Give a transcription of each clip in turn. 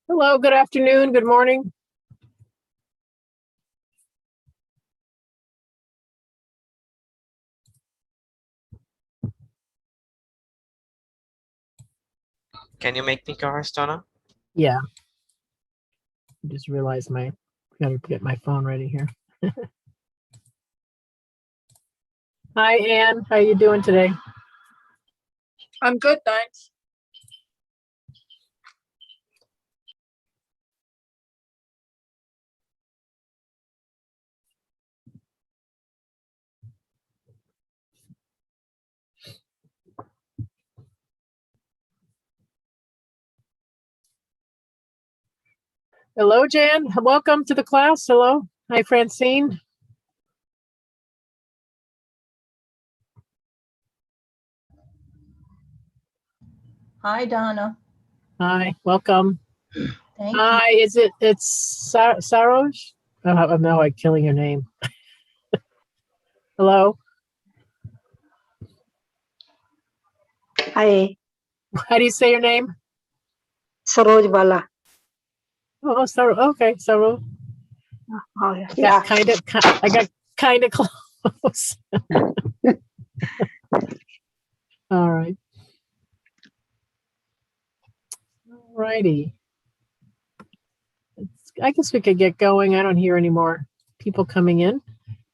Hello, good afternoon, good morning. Can you make me co-host, Donna? Yeah. I just realized gotta get my phone ready here. Hi, Anne. How you doing today? I'm good, thanks. Hello, Jan. Welcome to the class. Hello. Hi, Francine. Hi, Donna. Hi, welcome. Thank Hi, it's Saroj? Oh, I'm now like killing your name. Hello. Hi, How do you say your name? Saroj Bala. Oh, Saroj. Okay, Saroj. Oh, yeah. I got kind of close. All right. All righty. I guess we could get going. I don't hear any more people coming in.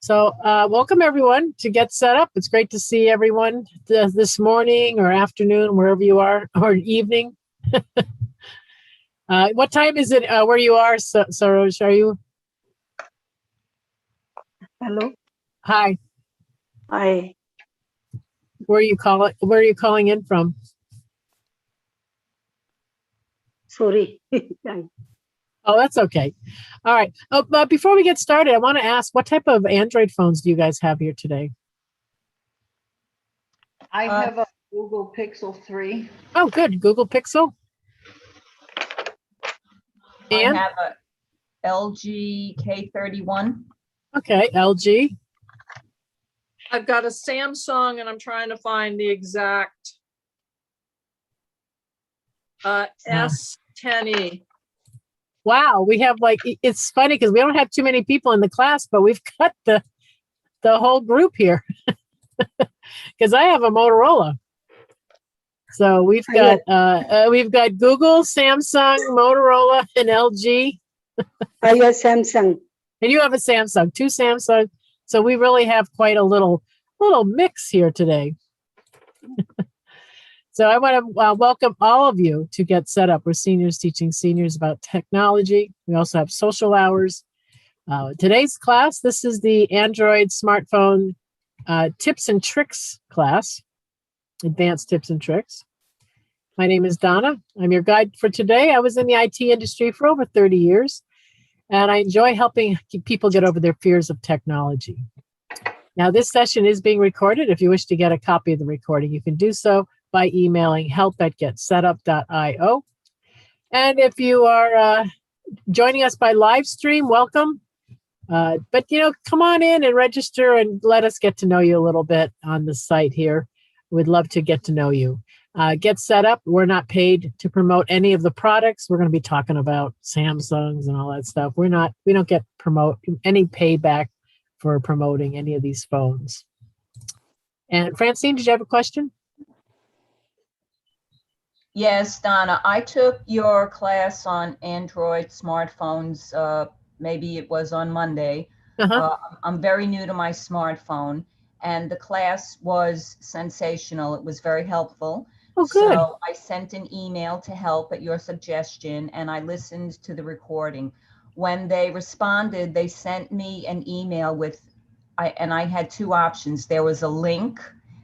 So welcome everyone to Get Set Up. It's great to see everyone this morning or afternoon, wherever you are, or evening. What time is it where you are, Saroj? Are you? Hello. Hi. Hi. Where are you calling in from? Sorry. Oh, that's okay. All right. Oh, but before we get started, I want to ask, what type of Android phones do you guys have here today? I have a Google Pixel 3. Oh, good. Google Pixel. And I have a LG K31. okay, LG. I've got a Samsung and I'm trying to find the exact S10e. Wow, we have it's funny because we don't have too many people in the class, but we've got the whole group here. Because I have a Motorola. So we've got Google, Samsung, Motorola, and LG. I have Samsung. And you have a Samsung, two Samsung. So we really have quite a little mix here today. So I want to welcome all of you to Get Set Up. We're seniors teaching seniors about technology. We also have social hours. Today's class, this is the Android smartphone tips and tricks class, advanced tips and tricks. My name is Donna. I'm your guide for today. I was in the IT industry for over 30 years, and I enjoy helping people get over their fears of technology. Now, this session is being recorded. If you wish to get a copy of the recording, you can do so by emailing help@getsetup.io. And if you are joining us by live stream, welcome. But, come on in and register and let us get to know you a little bit on the site here. We'd love to get to know you. Get Set Up. We're not paid to promote any of the products. We're going to be talking about Samsungs and all that stuff. We don't get any payback for promoting any of these phones. And Francine, did you have a question? Yes, Donna, I took your class on Android smartphones. Maybe it was on Monday. I'm very new to my smartphone, and the class was sensational. It was very helpful. Oh, good. So I sent an email to help at your suggestion, and I listened to the recording. When they responded, they sent me an email and I had two options. There was a link,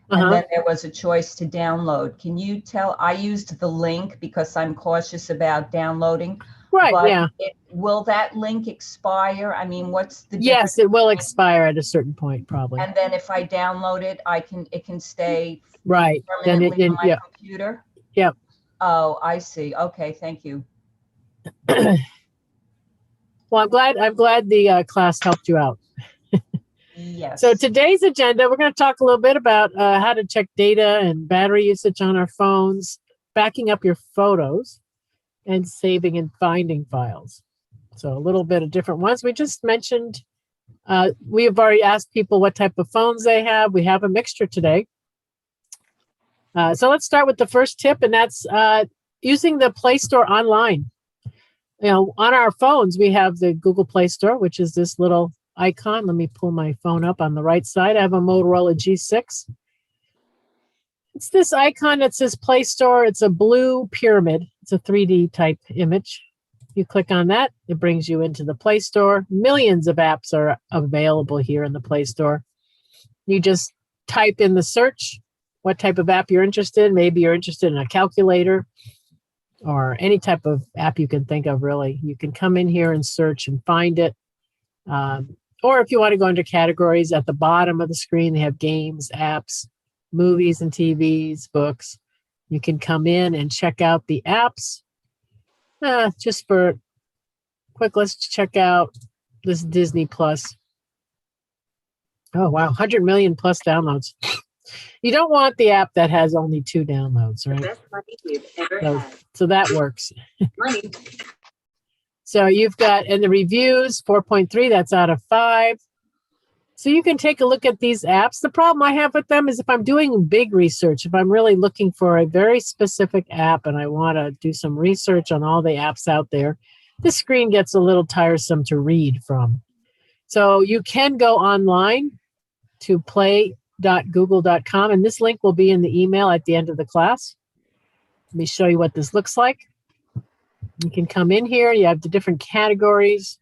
and then there was a choice to download. Can you tell? I used the link because I'm cautious about downloading. Right, but yeah. Will that link expire? I mean, what's the difference? Yes, it will expire at a certain point, probably. And then if I download it, it can stay right permanently on my computer? Yep. Oh, I see. Okay, thank you. Well, I'm glad the class helped you out. Yes. So today's agenda, we're going to talk a little bit about how to check data and battery usage on our phones, backing up your photos, and saving and finding files. So a little bit of different ones. We just mentioned, we have already asked people what type of phones they have. We have a mixture today. So let's start with the first tip, and that's using the Play Store online. You know, on our phones, we have the Google Play Store, which is this little icon. Let me pull my phone up on the right side. I have a Motorola G6. It's this icon that says Play Store. It's a blue pyramid. It's a 3D type image. You click on that, it brings you into the Play Store. Millions of apps are available here in the Play Store. You just type in the search, what type of app you're interested in. Maybe you're interested in a calculator or any type of app you can think of, really. You can come in here and search and find it. Or if you want to go into categories, at the bottom of the screen, they have games, apps, movies and TVs, books. You can come in and check out the apps. Just for quick, let's check out this Disney Plus. Oh, wow, 100 million plus downloads. You don't want the app that has only 2 downloads, right? Best money you've ever had. So that works. Money. So you've got, and the reviews, 4.3, that's out of 5. So you can take a look at these apps. The problem I have with them is if I'm doing big research, if I'm really looking for a very specific app and I want to do some research on all the apps out there, this screen gets a little tiresome to read from. So you can go online to play.google.com, and this link will be in the email at the end of the class. Let me show you what this looks like. You can come in here. You have the different categories.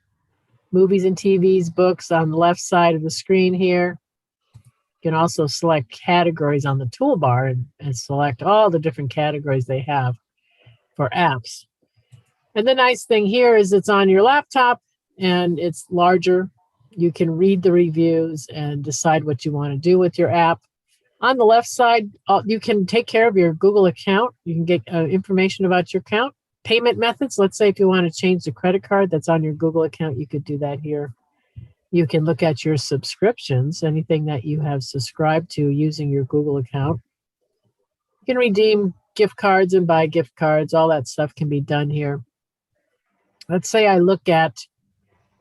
Movies and TVs, books on the left side of the screen here. You can also select categories on the toolbar and select all the different categories they have for apps. And the nice thing here is it's on your laptop and it's larger. You can read the reviews and decide what you want to do with your app. On the left side, you can take care of your Google account. You can get information about your account. Payment methods, let's say if you want to change the credit card that's on your Google account, you could do that here. You can look at your subscriptions, anything that you have subscribed to using your Google account. You can redeem gift cards and buy gift cards. All that stuff can be done here. Let's say I look at,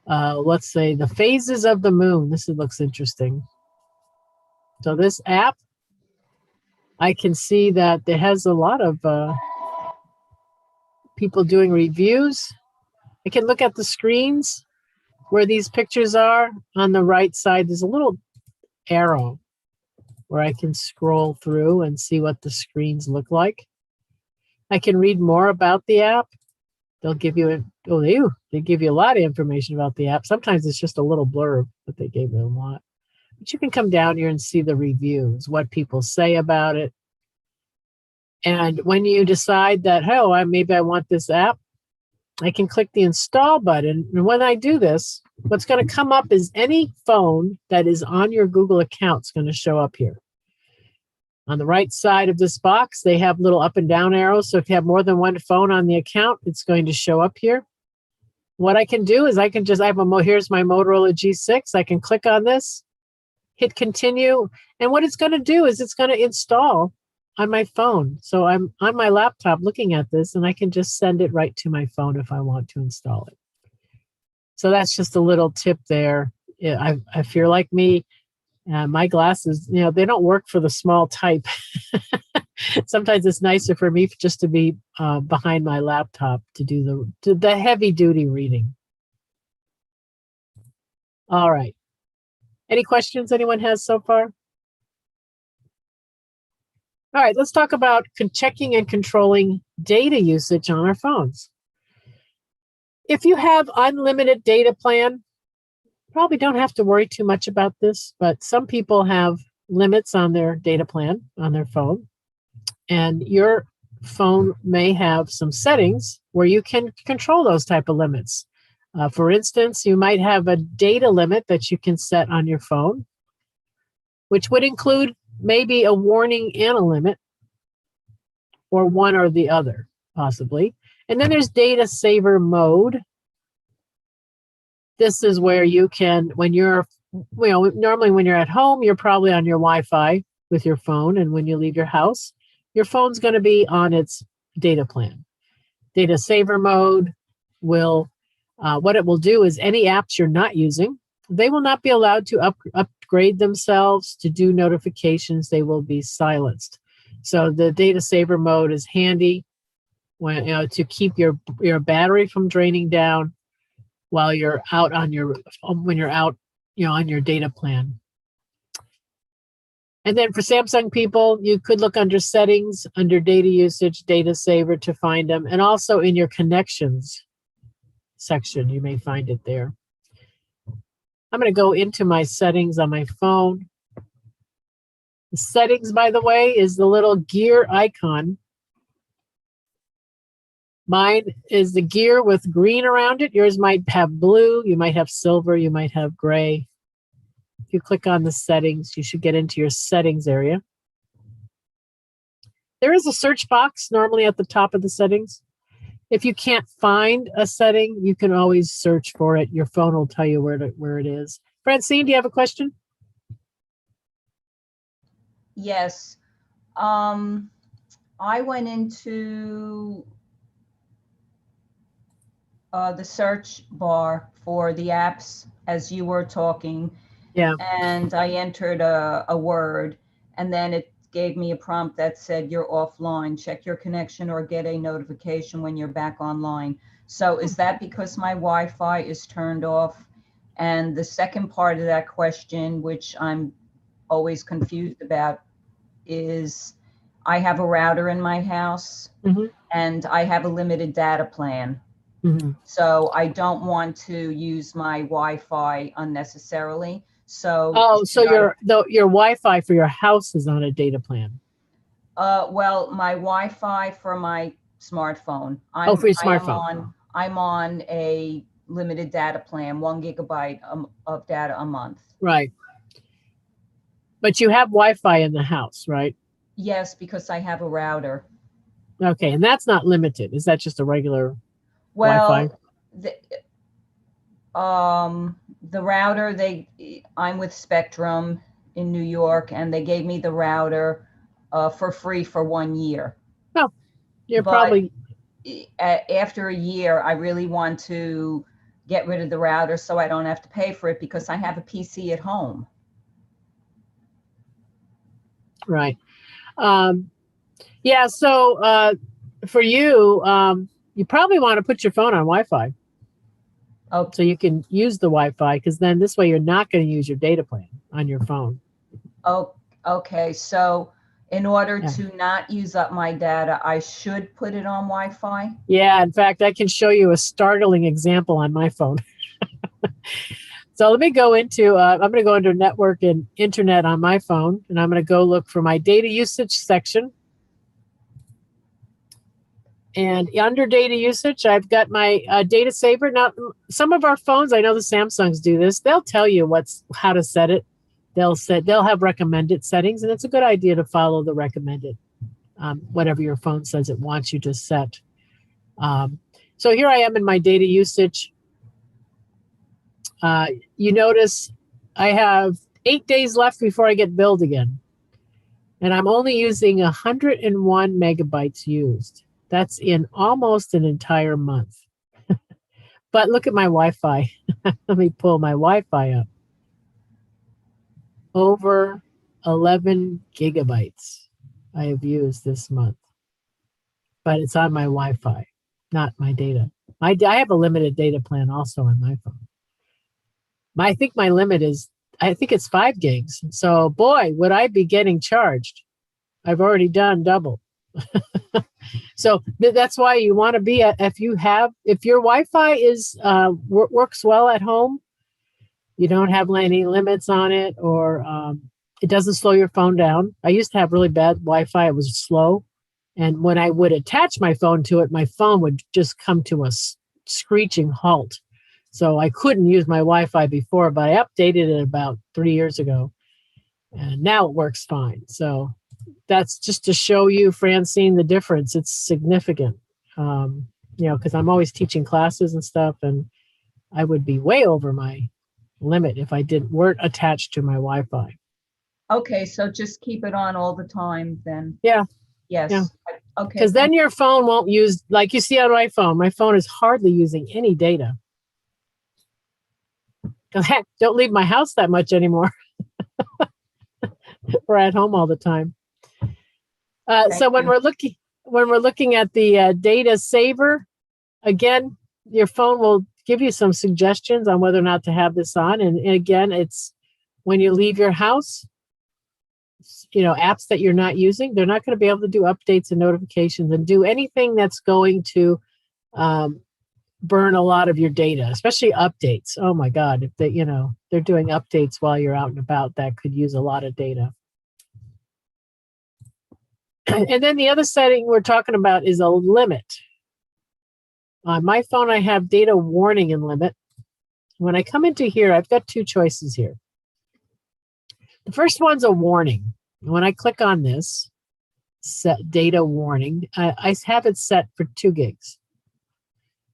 let's say the phases of the moon. This looks interesting. So this app, I can see that it has a lot of people doing reviews. I can look at the screens where these pictures are. On the right side, there's a little arrow where I can scroll through and see what the screens look like. I can read more about the app. They'll give you, they give you a lot of information about the app. Sometimes it's just a little blurb, but they gave you a lot. But you can come down here and see the reviews, what people say about it. And when you decide that, oh, maybe I want this app, I can click the install button. And when I do this, what's going to come up is any phone that is on your Google account is going to show up here. On the right side of this box, they have little up and down arrows. So if you have more than one phone on the account, it's going to show up here. What I can do is here's my Motorola G6. I can click on this, hit continue. And what it's going to do is it's going to install on my phone. So I'm on my laptop looking at this, and I can just send it right to my phone if I want to install it. So that's just a little tip there. If you're like me, my glasses, they don't work for the small type. Sometimes it's nicer for me just to be behind my laptop to do the heavy duty reading. All right. Any questions anyone has so far? All right, let's talk about checking and controlling data usage on our phones. If you have unlimited data plan, probably don't have to worry too much about this, but some people have limits on their data plan on their phone, and your phone may have some settings where you can control those type of limits. For instance, you might have a data limit that you can set on your phone, which would include maybe a warning and a limit, or one or the other, possibly. And then there's data saver mode. This is where you can, normally when you're at home, you're probably on your Wi-Fi with your phone. And when you leave your house, your phone's going to be on its data plan. Data saver mode will, what it will do is any apps you're not using, they will not be allowed to upgrade themselves to do notifications. They will be silenced. So the data saver mode is handy when, to keep your battery from draining down while you're out on your, when you're out, on your data plan. And then for Samsung people, you could look under settings, under data usage, data saver to find them. And also in your connections section, you may find it there. I'm going to go into my settings on my phone. The settings, by the way, is the little gear icon. Mine is the gear with green around it. Yours might have blue, you might have silver, you might have gray. If you click on the settings, you should get into your settings area. There is a search box normally at the top of the settings. If you can't find a setting, you can always search for it. Your phone will tell you where it is. Francine, do you have a question? Yes. I went into the search bar for the apps as you were talking. Yeah. And I entered a word, and then it gave me a prompt that said you're offline. Check your connection or get a notification when you're back online. So is that because my Wi-Fi is turned off? And the second part of that question, which I'm always confused about, is I have a router in my house, and I have a limited data plan. So I don't want to use my Wi-Fi unnecessarily. So so your Wi-Fi for your house is on a data plan. Well, my Wi-Fi for my smartphone. For your smartphone. I'm on a limited data plan, 1 gigabyte of data a month. Right. But you have Wi-Fi in the house, right? Yes, because I have a router. Okay, and that's not limited. Is that just a regular Well, Wi-Fi? The router, I'm with Spectrum in New York, and they gave me the router for free for 1 year. Oh, you're But probably after a year, I really want to get rid of the router so I don't have to pay for it because I have a PC at home. right. Yeah. So for you, you probably want to put your phone on Wi-Fi. Oh, So you can use the Wi-Fi, because then this way you're not going to use your data plan on your phone. oh, okay. So in order to not use up my data, I should put it on Wi-Fi? Yeah, in fact, I can show you a startling example on my phone. So let me go into, I'm going to go into network and internet on my phone, and I'm going to go look for my data usage section. And under data usage, I've got my data saver. Now, some of our phones, I know the Samsungs do this. They'll tell you how to set it. They'll have recommended settings, and it's a good idea to follow the recommended, whatever your phone says it wants you to set. So here I am in my data usage. You notice I have 8 days left before I get billed again. And I'm only using 101 megabytes used. That's in almost an entire month. But look at my Wi-Fi. Let me pull my Wi-Fi up. Over 11 gigabytes I have used this month. But it's on my Wi-Fi, not my data. I have a limited data plan also on my phone. I think my limit is, I think it's 5 gigs. So boy, would I be getting charged. I've already done double. So that's why you want to be, if your Wi-Fi is works well at home, you don't have any limits on it, or it doesn't slow your phone down. I used to have really bad Wi-Fi. It was slow. And when I would attach my phone to it, my phone would just come to a screeching halt. So I couldn't use my Wi-Fi before, but I updated it about 3 years ago. And now it works fine. So that's just to show you, Francine, the difference. It's significant, because I'm always teaching classes and stuff, and I would be way over my limit if I weren't attached to my Wi-Fi. Okay, so just keep it on all the time then. Yeah. Yes, Yeah. Okay. Because then your phone won't use, like you see on my phone is hardly using any data. Because heck, don't leave my house that much anymore. We're at home all the time. So when we're looking at the data saver, again, your phone will give you some suggestions on whether or not to have this on. And again, it's when you leave your house, apps that you're not using, they're not going to be able to do updates and notifications and do anything that's going to burn a lot of your data, especially updates. Oh my God, if they're doing updates while you're out and about, that could use a lot of data. And then the other setting we're talking about is a limit. On my phone, I have data warning and limit. When I come into here, I've got two choices here. The first one's a warning. When I click on this, set data warning, I have it set for 2 gigs.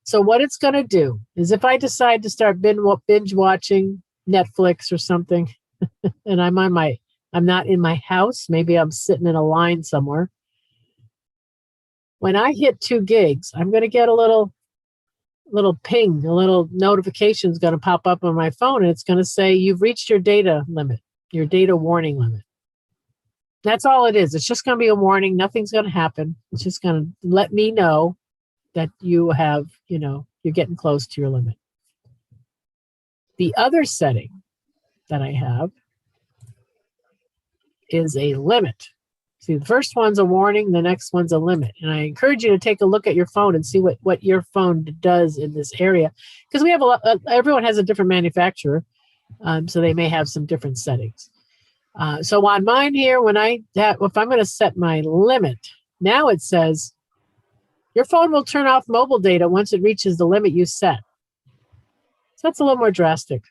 So what it's going to do is if I decide to start binge watching Netflix or something, and I'm not in my house, maybe I'm sitting in a line somewhere. When I hit 2 gigs, I'm going to get a little ping, a little notification is going to pop up on my phone, and it's going to say you've reached your data limit, your data warning limit. That's all it is. It's just going to be a warning. Nothing's going to happen. It's just going to let me know that you have, you're getting close to your limit. The other setting that I have is a limit. See, the first one's a warning, the next one's a limit. And I encourage you to take a look at your phone and see what your phone does in this area. Because we have everyone has a different manufacturer, so they may have some different settings. So on mine here, if I'm going to set my limit, now it says, your phone will turn off mobile data once it reaches the limit you set. So that's a little more drastic.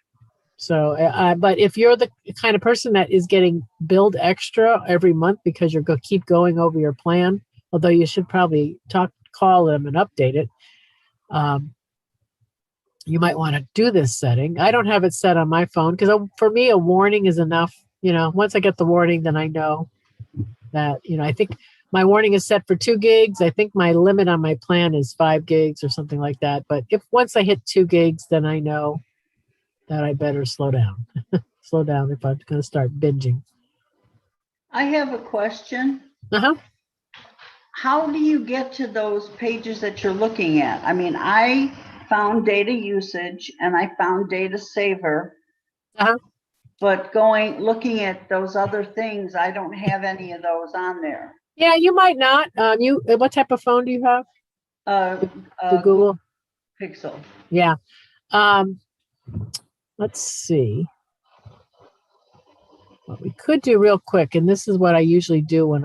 So, but if you're the kind of person that is getting billed extra every month because you're going to keep going over your plan, although you should probably call them and update it, you might want to do this setting. I don't have it set on my phone because for me, a warning is enough. Once I get the warning, then I know that, I think my warning is set for 2 gigs. I think my limit on my plan is 5 gigs or something like that. But once I hit 2 gigs, then I know that I better slow down. Slow down if I'm going to start binging. I have a question. Uh-huh. How do you get to those pages that you're looking at? I mean, I found data usage and I found data saver. Uh-huh. But looking at those other things, I don't have any of those on there. Yeah, you might not. What type of phone do you have? The Google Pixel. Yeah. Let's see. What we could do real quick, and this is what I usually do when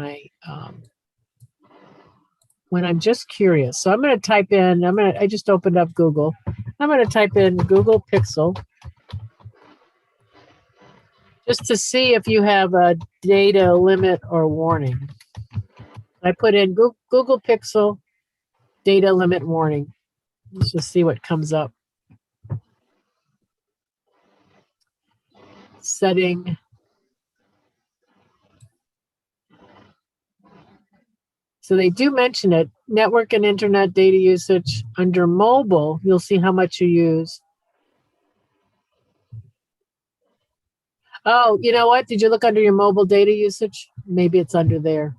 I'm just curious. So I'm going to type in. I just opened up Google. I'm going to type in Google Pixel just to see if you have a data limit or warning. I put in Google Pixel data limit warning. Let's just see what comes up. Setting. So they do mention it. Network and internet data usage. Under mobile, you'll see how much you use. Oh, you know what? Did you look under your mobile data usage? Maybe it's under there.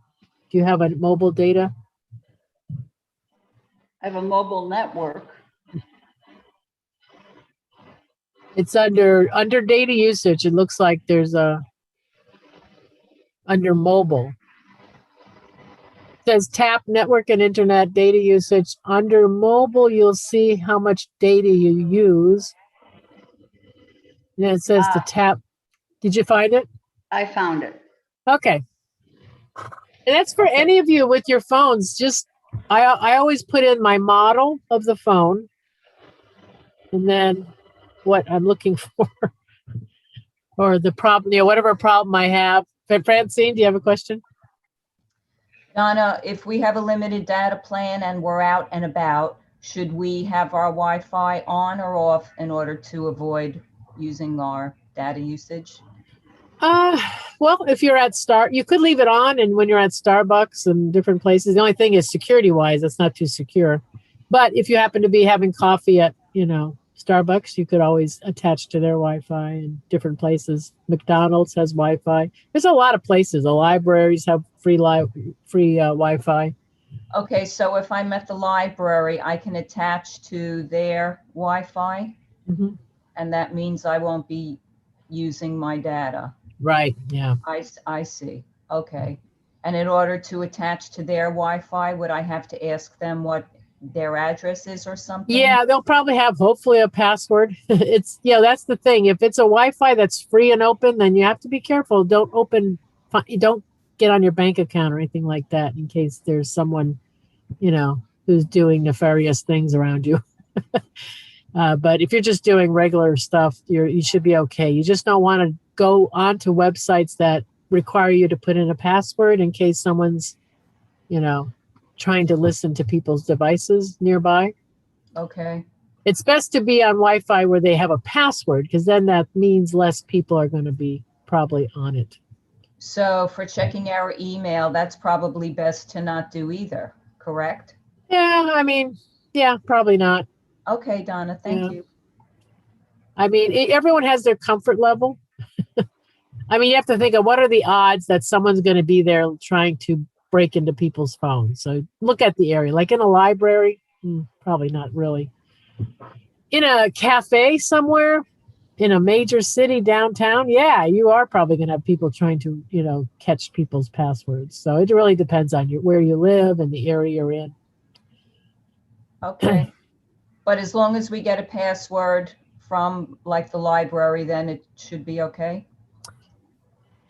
Do you have a mobile data? I have a mobile network. It's under data usage. It looks like there's under mobile. It says tap network and internet data usage. Under mobile, you'll see how much data you use. And it says to tap. Did you find it? I found it. Okay. And that's for any of you with your phones. Just I always put in my model of the phone and then what I'm looking for or the problem, whatever problem I have. Francine, do you have a question? Donna, if we have a limited data plan and we're out and about, should we have our Wi-Fi on or off in order to avoid using our data usage? Well, if you're at you could leave it on, and when you're at Starbucks and different places, the only thing is security wise, it's not too secure. But if you happen to be having coffee at, Starbucks, you could always attach to their Wi-Fi in different places. McDonald's has Wi-Fi. There's a lot of places. The libraries have free Wi-Fi. Okay, so if I'm at the library, I can attach to their Wi-Fi, Mhm. and that means I won't be using my data. Right. Yeah. I see. Okay. And in order to attach to their Wi-Fi, would I have to ask them what their address is or something? Yeah, they'll probably have hopefully a password. That's the thing. If it's a Wi-Fi that's free and open, then you have to be careful. Don't get on your bank account or anything like that in case there's someone, who's doing nefarious things around you. But if you're just doing regular stuff, you should be okay. You just don't want to go onto websites that require you to put in a password in case someone's, trying to listen to people's devices nearby. Okay. It's best to be on Wi-Fi where they have a password, because then that means less people are going to be probably on it. So for checking our email, that's probably best to not do either, correct? Yeah, probably not. Okay, Donna, thank you. Everyone has their comfort level. You have to think of what are the odds that someone's going to be there trying to break into people's phones. So look at the area, like in a library, probably not really. In a cafe somewhere, in a major city downtown, yeah, you are probably going to have people trying to, catch people's passwords. So it really depends on where you live and the area you're in. Okay. But as long as we get a password from like the library, then it should be okay.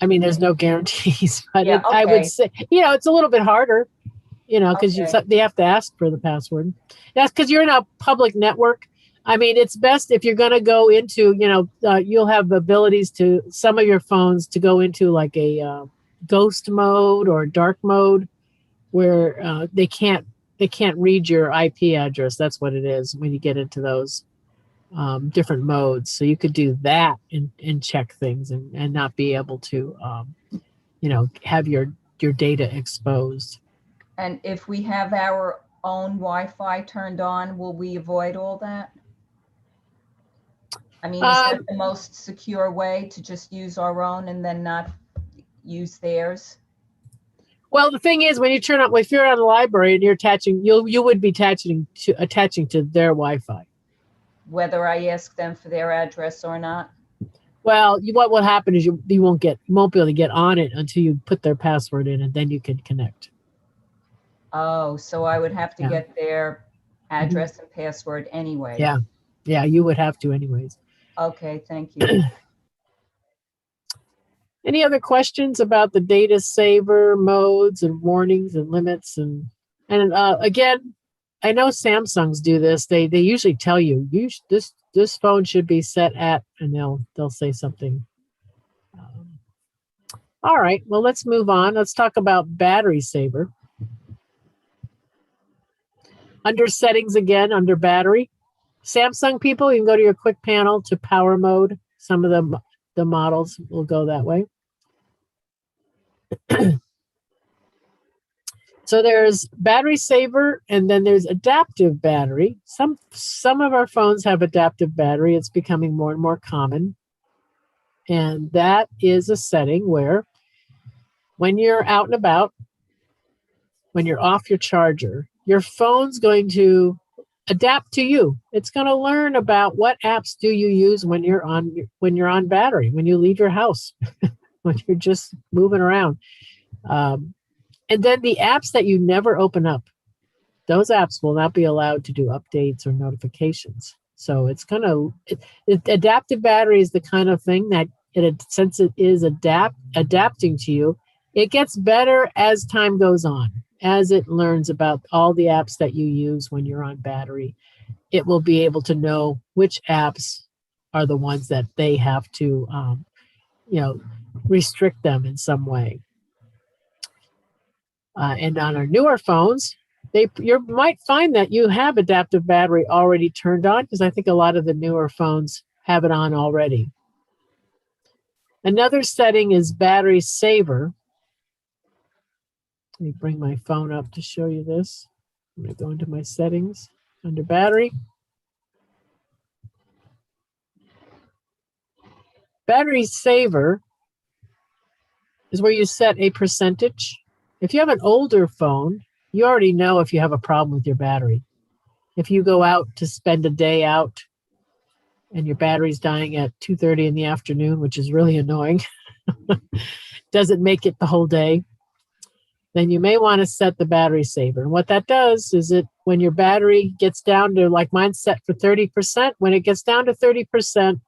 There's no guarantees, but Yeah, I okay. would say, it's a little bit harder, because Okay. they have to ask for the password. That's because you're in a public network. It's best if you're going to go into, you'll have abilities to some of your phones to go into like a ghost mode or dark mode where they can't read your IP address. That's what it is when you get into those different modes. So you could do that and check things and not be able to, have your data exposed. And if we have our own Wi-Fi turned on, will we avoid all that? Is that the most secure way to just use our own and then not use theirs? Well, the thing is, if you're on the library and you're attaching, you would be attaching to their Wi-Fi. Whether I ask them for their address or not? Well, what will happen is you won't be able to get on it until you put their password in, and then you can connect. Oh, so I would have to Yeah. get their address and password anyway. Yeah, you would have to anyways. Okay, thank you. Any other questions about the data saver modes and warnings and limits and again, I know Samsungs do this. They usually tell you this phone should be set at, and they'll say something. All right, well, let's move on. Let's talk about battery saver. Under settings again, under battery, Samsung people, you can go to your quick panel to power mode. Some of the models will go that way. So there's battery saver, and then there's adaptive battery. Some of our phones have adaptive battery. It's becoming more and more common. And that is a setting where when you're out and about, when you're off your charger, your phone's going to adapt to you. It's going to learn about what apps do you use when you're on battery, when you leave your house, when you're just moving around. And then the apps that you never open up, those apps will not be allowed to do updates or notifications. So it's adaptive battery is the kind of thing that since it is adapting to you, it gets better as time goes on. As it learns about all the apps that you use when you're on battery, it will be able to know which apps are the ones that they have to, restrict them in some way. And on our newer phones, you might find that you have adaptive battery already turned on, because I think a lot of the newer phones have it on already. Another setting is battery saver. Let me bring my phone up to show you this. I'm going to go into my settings under battery. Battery saver is where you set a percentage. If you have an older phone, you already know if you have a problem with your battery. If you go out to spend a day out and your battery's dying at 2:30 in the afternoon, which is really annoying, doesn't make it the whole day, then you may want to set the battery saver. And what that does is when your battery gets down to, like mine's set for 30%, when it gets down to 30%,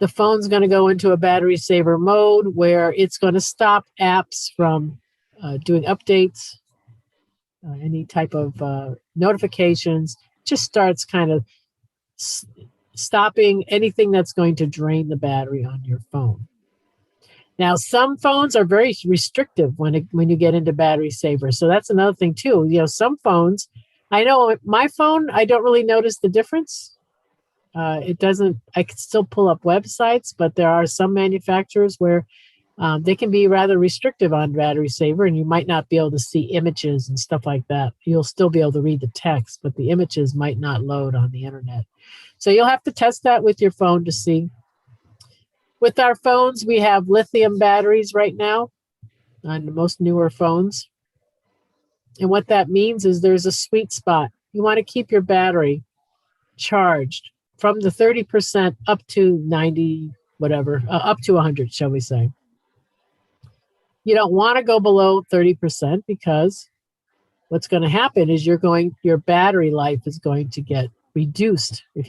the phone's going to go into a battery saver mode where it's going to stop apps from doing updates, any type of notifications, just starts kind of stopping anything that's going to drain the battery on your phone. Now, some phones are very restrictive when you get into battery saver. So that's another thing too. Some phones, I know my phone, I don't really notice the difference. It doesn't, I can still pull up websites, but there are some manufacturers where they can be rather restrictive on battery saver, and you might not be able to see images and stuff like that. You'll still be able to read the text, but the images might not load on the internet. So you'll have to test that with your phone to see. With our phones, we have lithium batteries right now on the most newer phones. And what that means is there's a sweet spot. You want to keep your battery charged from the 30% up to 90, whatever, up to 100, shall we say. You don't want to go below 30% because what's going to happen is your battery life is going to get reduced. You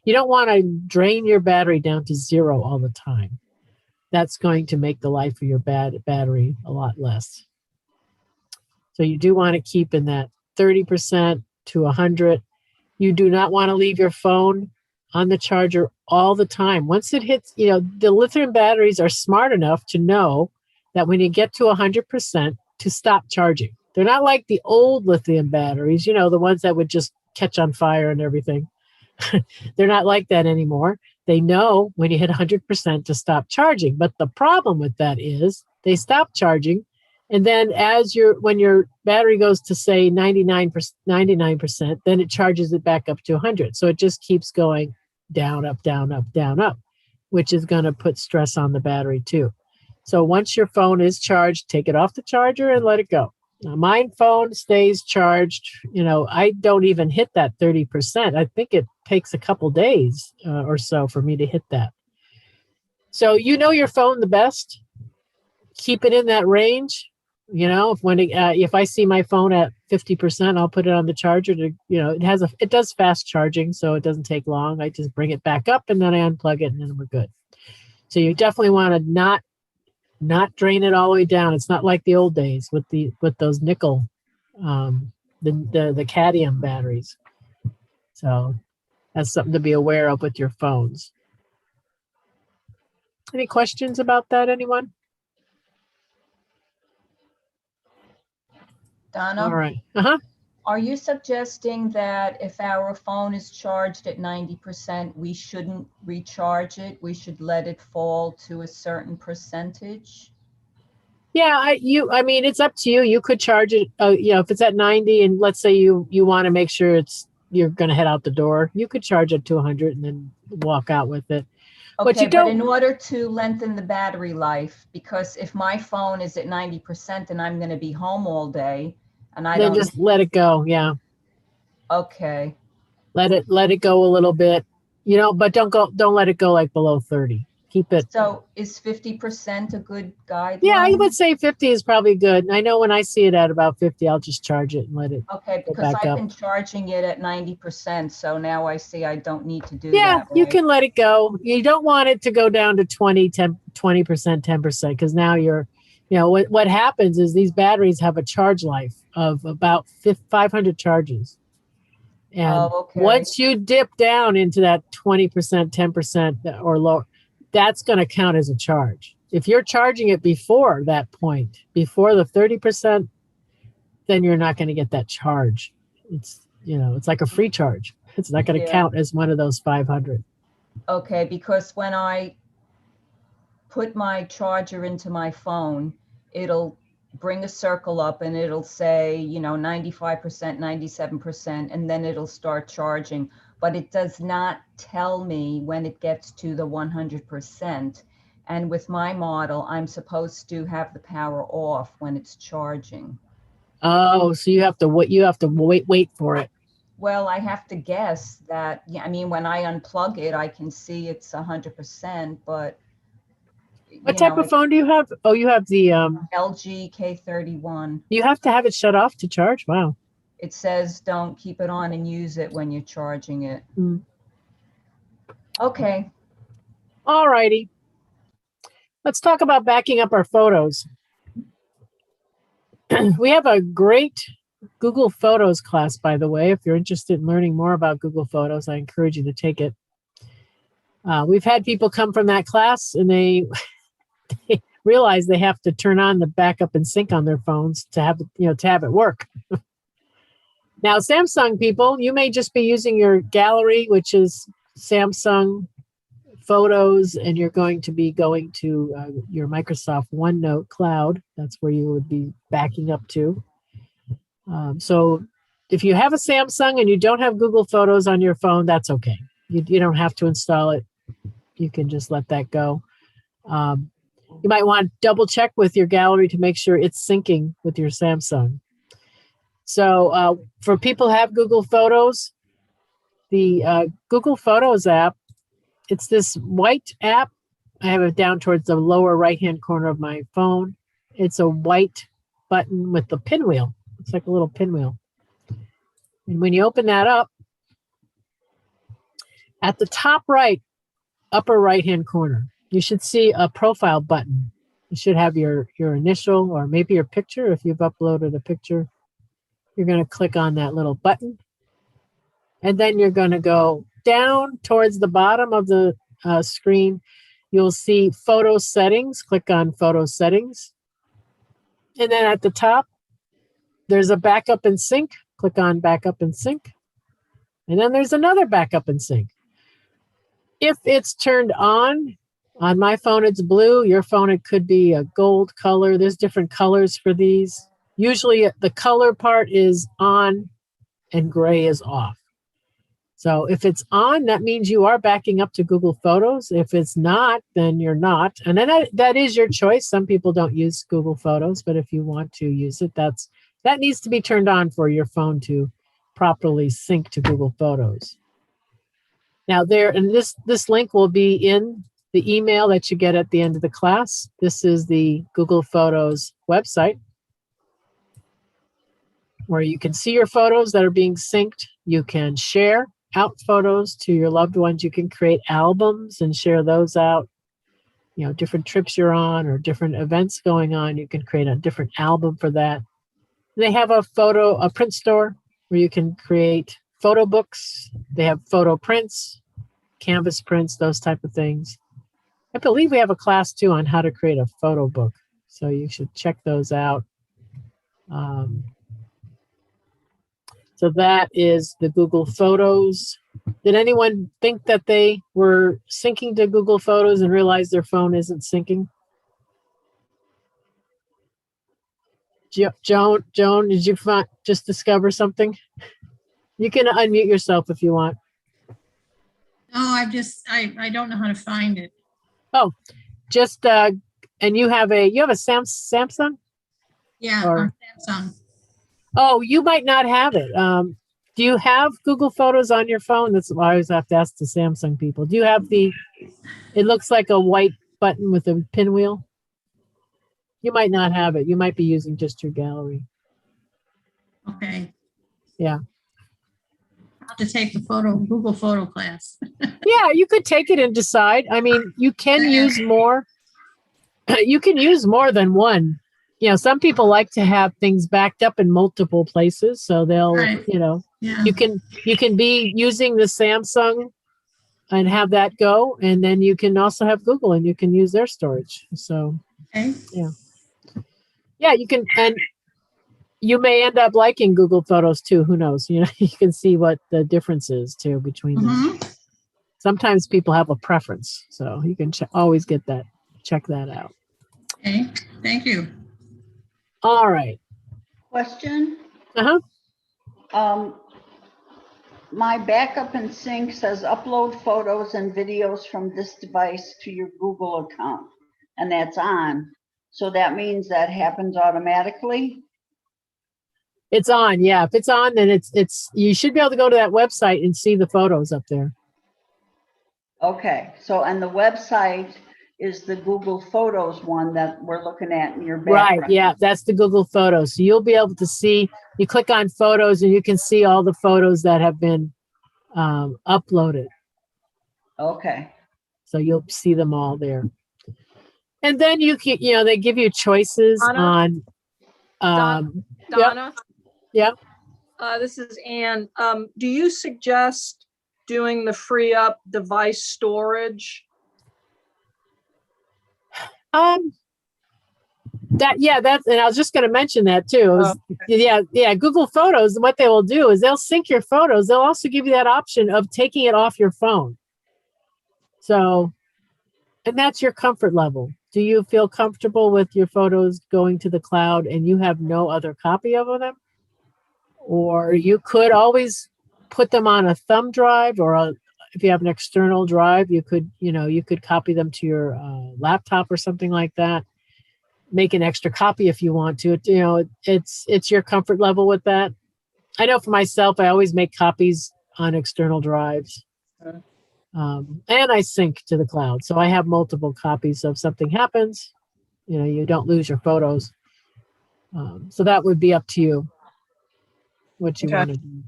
don't want to drain your battery down to 0 all the time. That's going to make the life of your battery a lot less. So you do want to keep in that 30% to 100. You do not want to leave your phone on the charger all the time. Once it hits, the lithium batteries are smart enough to know that when you get to 100% to stop charging. They're not like the old lithium batteries, the ones that would just catch on fire and everything. They're not like that anymore. They know when you hit 100% to stop charging. But the problem with that is they stop charging. And then when your battery goes to say 99%, then it charges it back up to 100. So it just keeps going down, up, down, up, down, up, which is going to put stress on the battery too. So once your phone is charged, take it off the charger and let it go. Now, my phone stays charged. I don't even hit that 30%. I think it takes a couple days or so for me to hit that. So your phone the best. Keep it in that range. If I see my phone at 50%, I'll put it on the charger to, it does fast charging, so it doesn't take long. I just bring it back up and then I unplug it and then we're good. So you definitely want to not drain it all the way down. It's not like the old days with those nickel, the cadmium batteries. So that's something to be aware of with your phones. Any questions about that, anyone? Donna? All right. Are you suggesting that if our phone is charged at 90%, we shouldn't recharge it? We should let it fall to a certain percentage? Yeah, I mean, it's up to you. You could charge it, if it's at 90 and let's say you want to make sure you're going to head out the door, you could charge it to 100 and then walk out with it. Okay, but in order to lengthen the battery life, because if my phone is at 90% and I'm going to be home all day and I then don't... just let it go. Yeah. Okay. Let it go a little bit, but don't let it go like below 30. Keep it. So is 50% a good guideline? Yeah, I would say 50 is probably good. I know when I see it at about 50, I'll just charge it and let it Okay, go because back I've up. been charging it at 90%, so now I see I don't need to do Yeah, that. you right? can let it go. You don't want it to go down to 20%, 10%, because now what happens is these batteries have a charge life of about 500 charges. And once you dip down into that 20%, 10% or lower, that's going to count as a charge. If you're charging it before that point, before the 30%, then you're not going to get that charge. It's like a free charge. It's not going to count as one of those 500. Okay, because when I put my charger into my phone, it'll bring a circle up and it'll say, 95%, 97%, and then it'll start charging. But it does not tell me when it gets to the 100%. And with my model, I'm supposed to have the power off when it's charging. Oh, so you have to wait for it. Well, I have to guess that, when I unplug it, I can see it's 100%, but. What type of phone do you have? Oh, you have the, LG K31. you have to have it shut off to charge? Wow. It says don't keep it on and use it when you're charging it. Mm. Okay. All righty. Let's talk about backing up our photos. We have a great Google Photos class, by the way. If you're interested in learning more about Google Photos, I encourage you to take it. We've had people come from that class and they realize they have to turn on the backup and sync on their phones to have it work. Now, Samsung people, you may just be using your gallery, which is Samsung Photos, and you're going to be going to your Microsoft OneNote cloud. That's where you would be backing up to. So if you have a Samsung and you don't have Google Photos on your phone, that's okay. You don't have to install it. You can just let that go. You might want to double check with your gallery to make sure it's syncing with your Samsung. So for people who have Google Photos, the Google Photos app, it's this white app. I have it down towards the lower right-hand corner of my phone. It's a white button with the pinwheel. It's like a little pinwheel. And when you open that up, at the top right, upper right-hand corner, you should see a profile button. You should have your initial or maybe your picture. If you've uploaded a picture, you're going to click on that little button. And then you're going to go down towards the bottom of the screen. You'll see photo settings. Click on photo settings. And then at the top, there's a backup and sync. Click on backup and sync. And then there's another backup and sync. If it's turned on my phone, it's blue. Your phone, it could be a gold color. There's different colors for these. Usually the color part is on and gray is off. So if it's on, that means you are backing up to Google Photos. If it's not, then you're not. And then that is your choice. Some people don't use Google Photos, but if you want to use it, that needs to be turned on for your phone to properly sync to Google Photos. Now this link will be in the email that you get at the end of the class. This is the Google Photos website where you can see your photos that are being synced. You can share out photos to your loved ones. You can create albums and share those out. Different trips you're on or different events going on, you can create a different album for that. They have a print store where you can create photo books. They have photo prints, canvas prints, those type of things. I believe we have a class too on how to create a photo book. So you should check those out. So that is the Google Photos. Did anyone think that they were syncing to Google Photos and realize their phone isn't syncing? Joan, did you just discover something? You can unmute yourself if you want. No, I don't know how to find it. Oh, and you have a Samsung? Yeah, Or- on Samsung. Oh, you might not have it. Do you have Google Photos on your phone? That's why I always have to ask the Samsung people. Do you have it looks like a white button with a pinwheel? You might not have it. You might be using just your gallery. Okay. Yeah. I'll have to take the Google photo class. Yeah, you could take it and decide. I mean, you can use more. You can use more than one. Some people like to have things backed up in multiple places. So they'll, Right. Yeah. Yeah. You can be using the Samsung and have that go. And then you can also have Google and you can use their storage. So, Okay. yeah, you can. And you may end up liking Google Photos too. Who knows? You can see what the difference is too between them. Mhm. Sometimes people have a preference. So you can always get that check that out. Okay, thank you. All right. Question? Uh-huh. My backup and sync says upload photos and videos from this device to your Google account, and that's on. So that means that happens automatically? It's on. Yeah. If it's on, then it's, you should be able to go to that website and see the photos up there. Okay, so, and the website is the Google Photos one that we're looking at in your Right. background? Yeah. That's the Google Photos. So you'll be able to see, you click on photos and you can see all the photos that have been uploaded. Okay, So you'll see them all there. And then you can, they give you choices Donna? on, Yep. Donna? Yep. This is Ann. Do you suggest doing the free up device storage? that's, and I was just going to mention that too. It was- yeah. Google Photos, what they will do is they'll sync your photos. They'll also give you that option of taking it off your phone. So, and that's your comfort level. Do you feel comfortable with your photos going to the cloud and you have no other copy of them? Or you could always put them on a thumb drive, or if you have an external drive, you could copy them to your laptop or something like that. Make an extra copy if you want to. It's your comfort level with that. I know for myself, I always make copies on external drives. Okay. And I sync to the cloud. So I have multiple copies. So if something happens, you don't lose your photos. So that would be up to you what you Okay. want to do.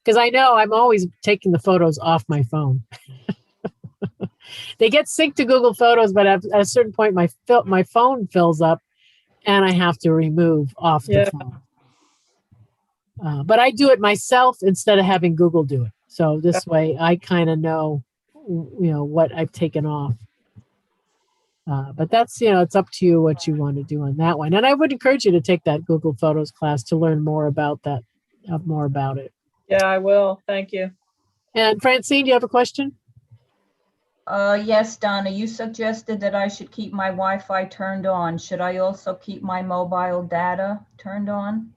Because I know I'm always taking the photos off my phone. They get synced to Google Photos, but at a certain point, my phone fills up and I have to remove off the Yeah. phone. But I do it myself instead of having Google do it. So this way I kind of know, what I've taken off. But that's, it's up to you what you want to do on that one. And I would encourage you to take that Google Photos class to learn more about that, more about it. Yeah, I will. Thank you. And Francine, do you have a question? Yes, Donna, you suggested that I should keep my Wi-Fi turned on. Should I also keep my mobile data turned on?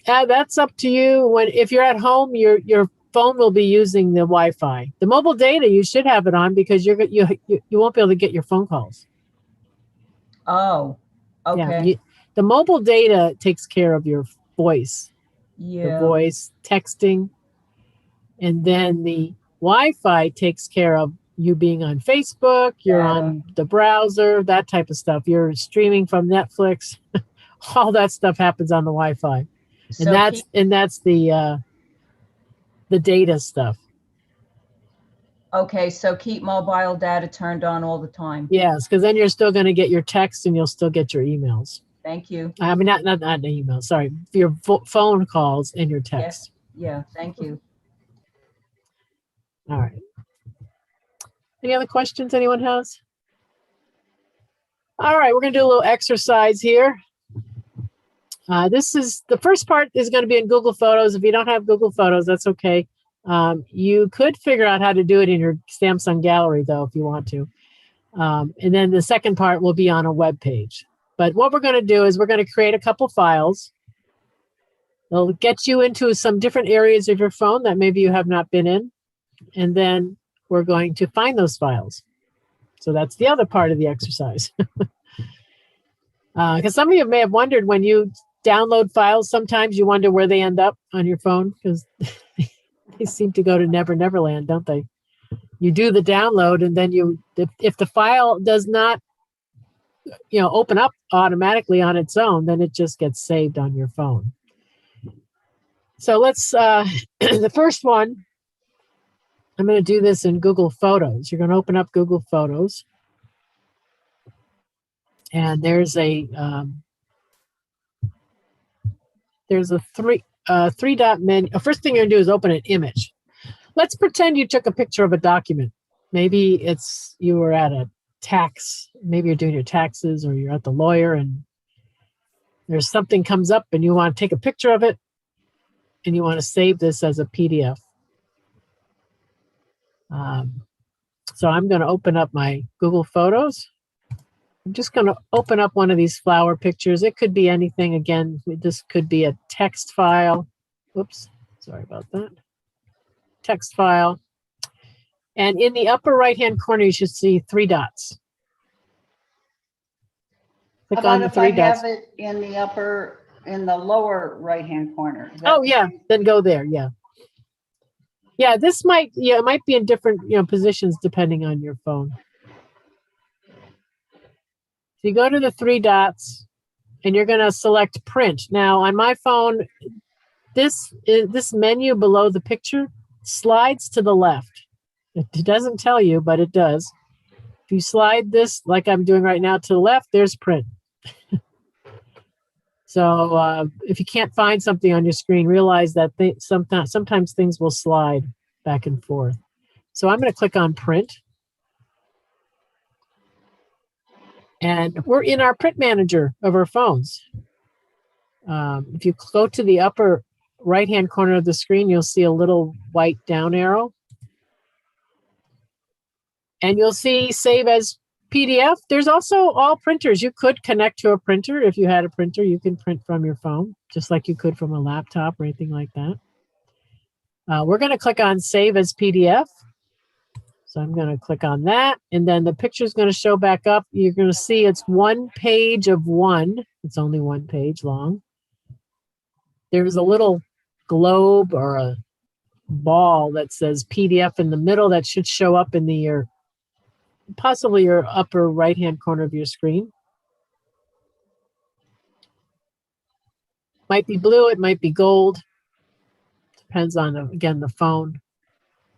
That's up to you. If you're at home, your phone will be using the Wi-Fi. The mobile data, you should have it on because you won't be able to get your phone calls. Oh, okay. The mobile data takes care of your voice, the Yeah, voice texting, and then the Wi-Fi takes care of you being on Facebook, you're Data. on the browser, that type of stuff. You're streaming from Netflix. All that stuff happens on the Wi-Fi. so That's the data stuff. okay, so keep mobile data turned on all the time. Yes, because then you're still going to get your text and you'll still get your emails. Thank you. I mean, not emails. Sorry, your phone calls and your text. Yeah, thank you. All right. Any other questions anyone has? All right, we're going to do a little exercise here. This is the first part is going to be in Google Photos. If you don't have Google Photos, that's okay. You could figure out how to do it in your Samsung Gallery, though, if you want to. And then the second part will be on a web page. But what we're going to do is we're going to create a couple files. They'll get you into some different areas of your phone that maybe you have not been in. And then we're going to find those files. So that's the other part of the exercise. Because some of you may have wondered when you download files, sometimes you wonder where they end up on your phone because they seem to go to Never Never Land, don't they? You do the download and then if the file does not, open up automatically on its own, then it just gets saved on your phone. So let's, the first one, I'm going to do this in Google Photos. You're going to open up Google Photos. And there's a three dot menu. First thing you're going to do is open an image. Let's pretend you took a picture of a document. Maybe you were at a tax. Maybe you're doing your taxes or you're at the lawyer and there's something comes up and you want to take a picture of it and you want to save this as a PDF. So I'm going to open up my Google Photos. I'm just going to open up one of these flower pictures. It could be anything. Again, this could be a text file. Whoops, sorry about that. Text file. And in the upper right-hand corner, you should see 3 dots. How Click on about the if I 3 dots. have it in the lower right-hand corner? Is that Oh, the yeah, same? then go there, yeah. Yeah, this might, yeah, it might be in different, positions depending on your phone. So you go to the 3 dots and you're going to select print. Now on my phone, this menu below the picture slides to the left. It doesn't tell you, but it does. If you slide this like I'm doing right now to the left, there's print. So if you can't find something on your screen, realize that sometimes things will slide back and forth. So I'm going to click on print. And we're in our print manager of our phones. If you go to the upper right-hand corner of the screen, you'll see a little white down arrow. And you'll see save as PDF. There's also all printers. You could connect to a printer. If you had a printer, you can print from your phone, just like you could from a laptop or anything like that. We're going to click on Save as PDF. So I'm going to click on that, and then the picture is going to show back up. You're going to see it's 1 page of 1. It's only 1 page long. There's a little globe or a ball that says PDF in the middle that should show up in possibly your upper right-hand corner of your screen. Might be blue, it might be gold. Depends on, again, the phone.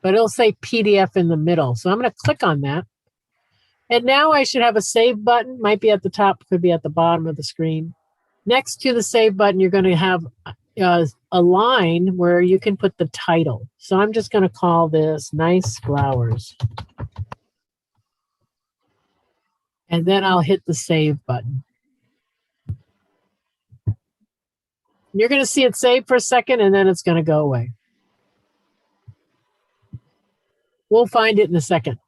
But it'll say PDF in the middle. So I'm going to click on that. And now I should have a save button. Might be at the top, could be at the bottom of the screen. Next to the save button, you're going to have a line where you can put the title. So I'm just going to call this Nice Flowers. And then I'll hit the save button. You're going to see it save for a second, and then it's going to go away. We'll find it in a second.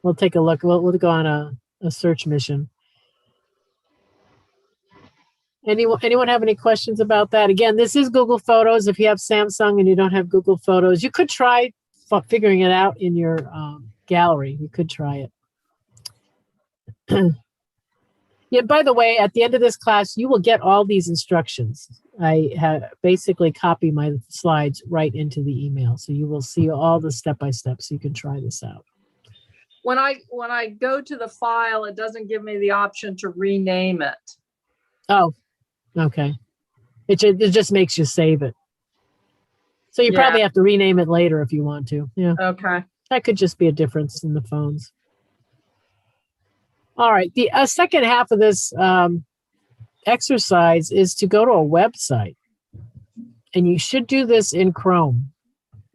We'll take a look. We'll go on a search mission. Anyone have any questions about that? Again, this is Google Photos. If you have Samsung and you don't have Google Photos, you could try figuring it out in your gallery. You could try it. Yeah, by the way, at the end of this class, you will get all these instructions. I have basically copied my slides right into the email. So you will see all the step-by-step, so you can try this out. When I go to the file, it doesn't give me the option to rename it. Oh, okay. It just makes you save it. So you probably have to rename it later if you want to. Yeah. Okay. That could just be a difference in the phones. All right. The second half of this exercise is to go to a website. And you should do this in Chrome.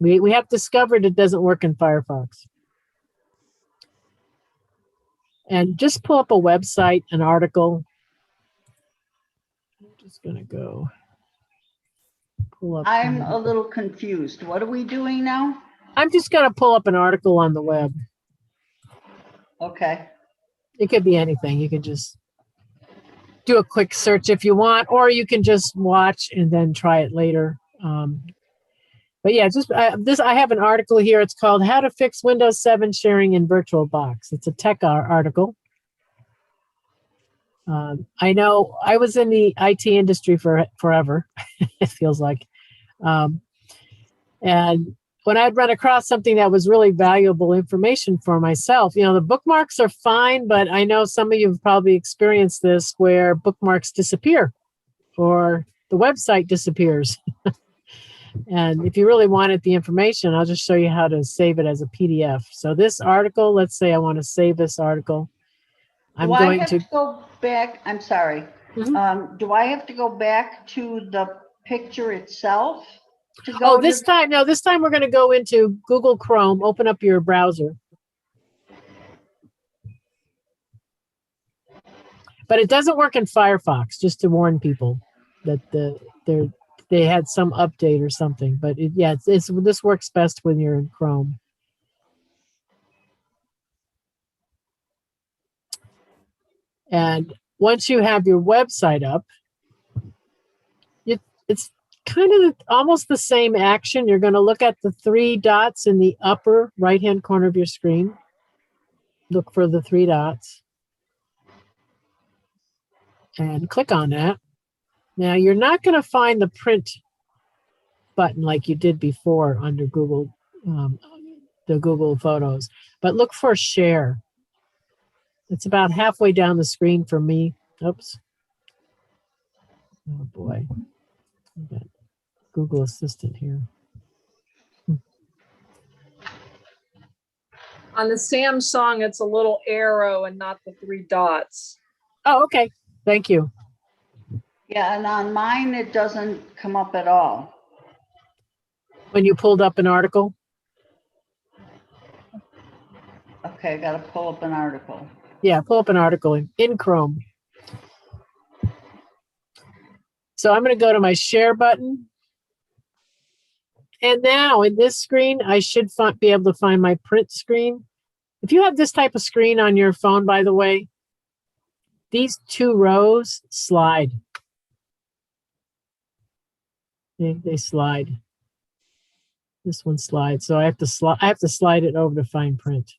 We have discovered it doesn't work in Firefox. And just pull up a website, an article. I'm just going to go pull up. I'm a little confused. What are we doing now? I'm just going to pull up an article on the web. Okay. It could be anything. You can just do a quick search if you want, or you can just watch and then try it later. But yeah, I have an article here. It's called How to Fix Windows 7 Sharing in VirtualBox. It's a tech article. I know I was in the IT industry for forever, it feels like. And when I'd run across something that was really valuable information for myself, the bookmarks are fine, but I know some of you have probably experienced this where bookmarks disappear or the website disappears. And if you really wanted the information, I'll just show you how to save it as a PDF. So this article, let's say I want to save this article. I'm going to go back. I'm sorry. Mhm. Do I have to go back to the picture itself? This time we're going to go into Google Chrome, open up your browser. But it doesn't work in Firefox, just to warn people that they had some update or something. But this works best when you're in Chrome. And once you have your website up, it's kind of almost the same action. You're going to look at the 3 dots in the upper right-hand corner of your screen. Look for the 3 dots and click on that. Now, you're not going to find the print button like you did before under Google, the Google Photos, but look for share. It's about halfway down the screen for me. Oops. Oh boy. I've got Google Assistant here. On the Samsung, it's a little arrow and not the 3 dots. Oh, okay. Thank you. Yeah, and on mine, it doesn't come up at all. When you pulled up an article. Okay, I gotta pull up an article. Yeah, pull up an article in Chrome. So I'm going to go to my share button. And now in this screen, I should be able to find my print screen. If you have this type of screen on your phone, by the way, these 2 rows slide. They slide. This one slides. So I have to slide it over to find print.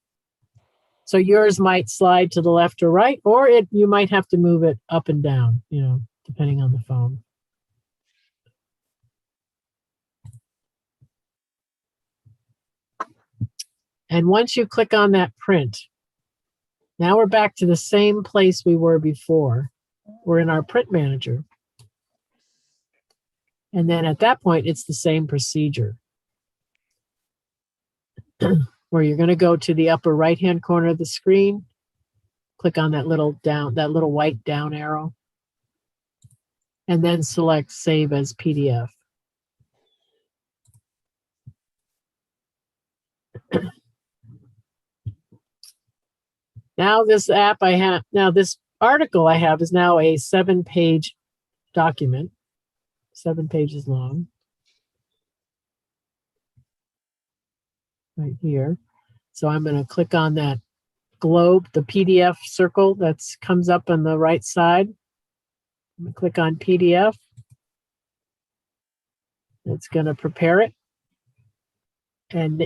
So yours might slide to the left or right, or you might have to move it up and down, depending on the phone. And once you click on that print, now we're back to the same place we were before. We're in our print manager. And then at that point, it's the same procedure. Where you're going to go to the upper right-hand corner of the screen, click on that little white down arrow, and then select Save as PDF. Now this article I have is now a 7-page document, 7 pages long. Right here. So I'm going to click on that globe, the PDF circle that comes up on the right side. I'm going to click on PDF. It's going to prepare it. And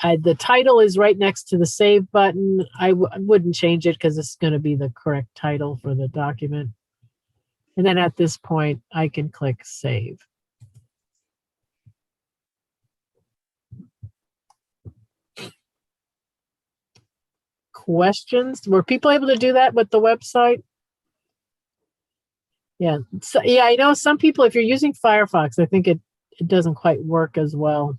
the title is right next to the save button. I wouldn't change it because it's going to be the correct title for the document. And then at this point, I can click save. Questions? Were people able to do that with the website? Yeah. So, yeah, I know some people, if you're using Firefox, I think it doesn't quite work as well.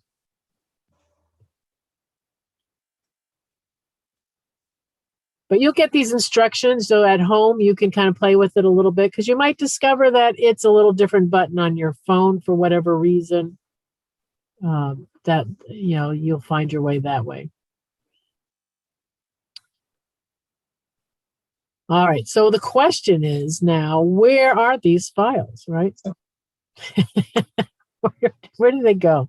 But you'll get these instructions, so at home you can kind of play with it a little bit because you might discover that it's a little different button on your phone for whatever reason. That you'll find your way that way. All right, so the question is now, where are these files, right? Where do they go?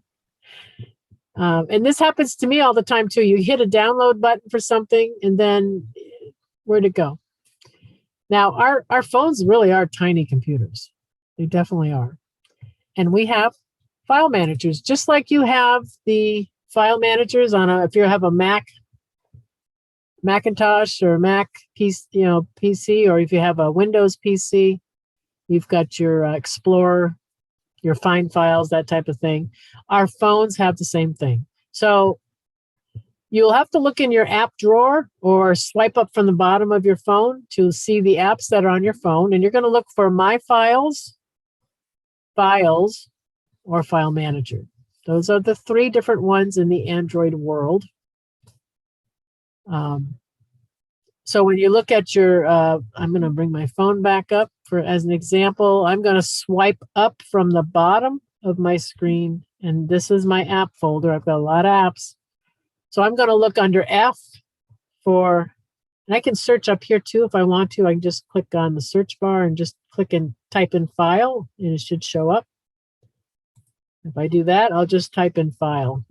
And this happens to me all the time too. You hit a download button for something and then where'd it go? Now, our phones really are tiny computers. They definitely are. And we have file managers, just like you have the file managers if you have a Macintosh or Mac PC, or if you have a Windows PC, you've got your Explorer, your Find Files, that type of thing. Our phones have the same thing. So you'll have to look in your app drawer or swipe up from the bottom of your phone to see the apps that are on your phone. And you're going to look for My Files, Files, or File Manager. Those are the 3 different ones in the Android world. So when you look at your, I'm going to bring my phone back up as an example. I'm going to swipe up from the bottom of my screen, and this is my app folder. I've got a lot of apps. So I'm going to look under F and I can search up here too if I want to. I can just click on the search bar and just click and type in file, and it should show up. If I do that, I'll just type in file.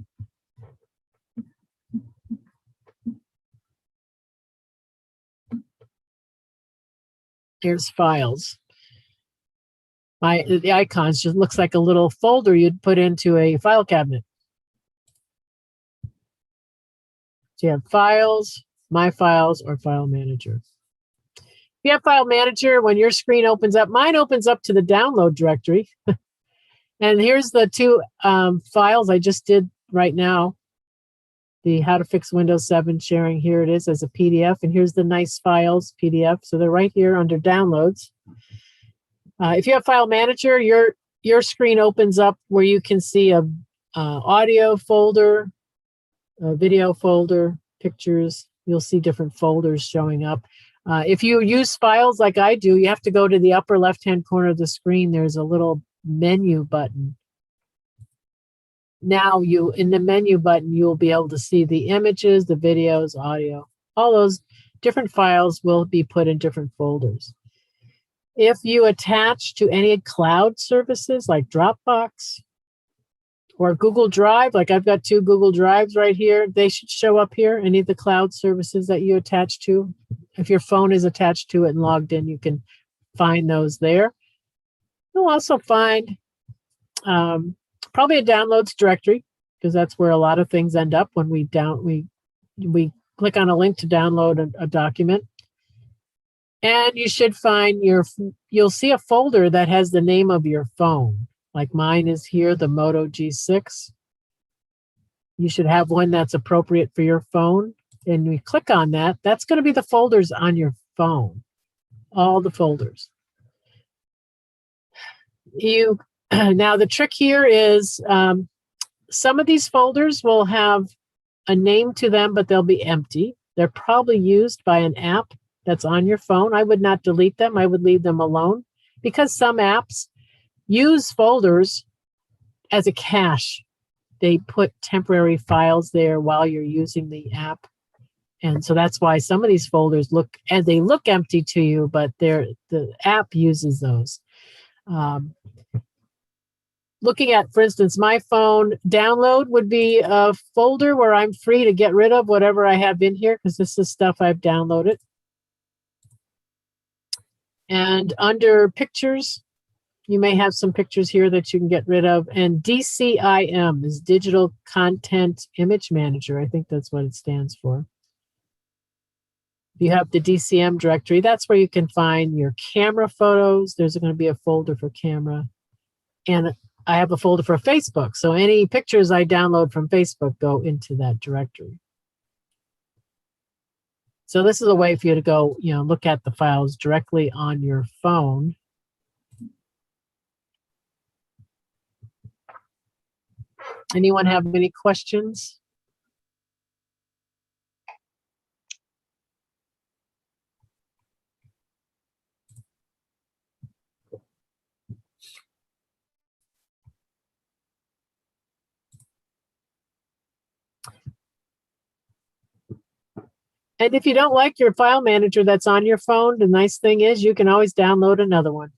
Here's files. The icons just looks like a little folder you'd put into a file cabinet. So you have files, my files, or file manager. If you have file manager, when your screen opens up, mine opens up to the download directory. And here's the two files I just did right now. The how to fix Windows 7 sharing, here it is as a PDF. And here's the nice files PDF. So they're right here under downloads. If you have file manager, your screen opens up where you can see a audio folder, a video folder, pictures. You'll see different folders showing up. If you use files like I do, you have to go to the upper left-hand corner of the screen. There's a little menu button. Now in the menu button, you'll be able to see the images, the videos, audio. All those different files will be put in different folders. If you attach to any cloud services like Dropbox or Google Drive, like I've got 2 Google Drives right here, they should show up here, any of the cloud services that you attach to. If your phone is attached to it and logged in, you can find those there. You'll also find probably a downloads directory, because that's where a lot of things end up when we click on a link to download a document. And you should find you'll see a folder that has the name of your phone. Like mine is here, the Moto G6. You should have one that's appropriate for your phone. And we click on that, that's going to be the folders on your phone. All the folders. Now the trick here is some of these folders will have a name to them, but they'll be empty. They're probably used by an app that's on your phone. I would not delete them. I would leave them alone, because some apps use folders as a cache. They put temporary files there while you're using the app. And so that's why some of these folders look empty to you, but the app uses those. Looking at, for instance, my phone, download would be a folder where I'm free to get rid of whatever I have in here, because this is stuff I've downloaded. And under pictures, you may have some pictures here that you can get rid of. And DCIM is Digital Content Image Manager. I think that's what it stands for. You have the DCM directory. That's where you can find your camera photos. There's going to be a folder for camera. And I have a folder for Facebook. So any pictures I download from Facebook go into that directory. So this is a way for you to go, look at the files directly on your phone. Anyone have any questions? And if you don't like your file manager that's on your phone, the nice thing is you can always download another one.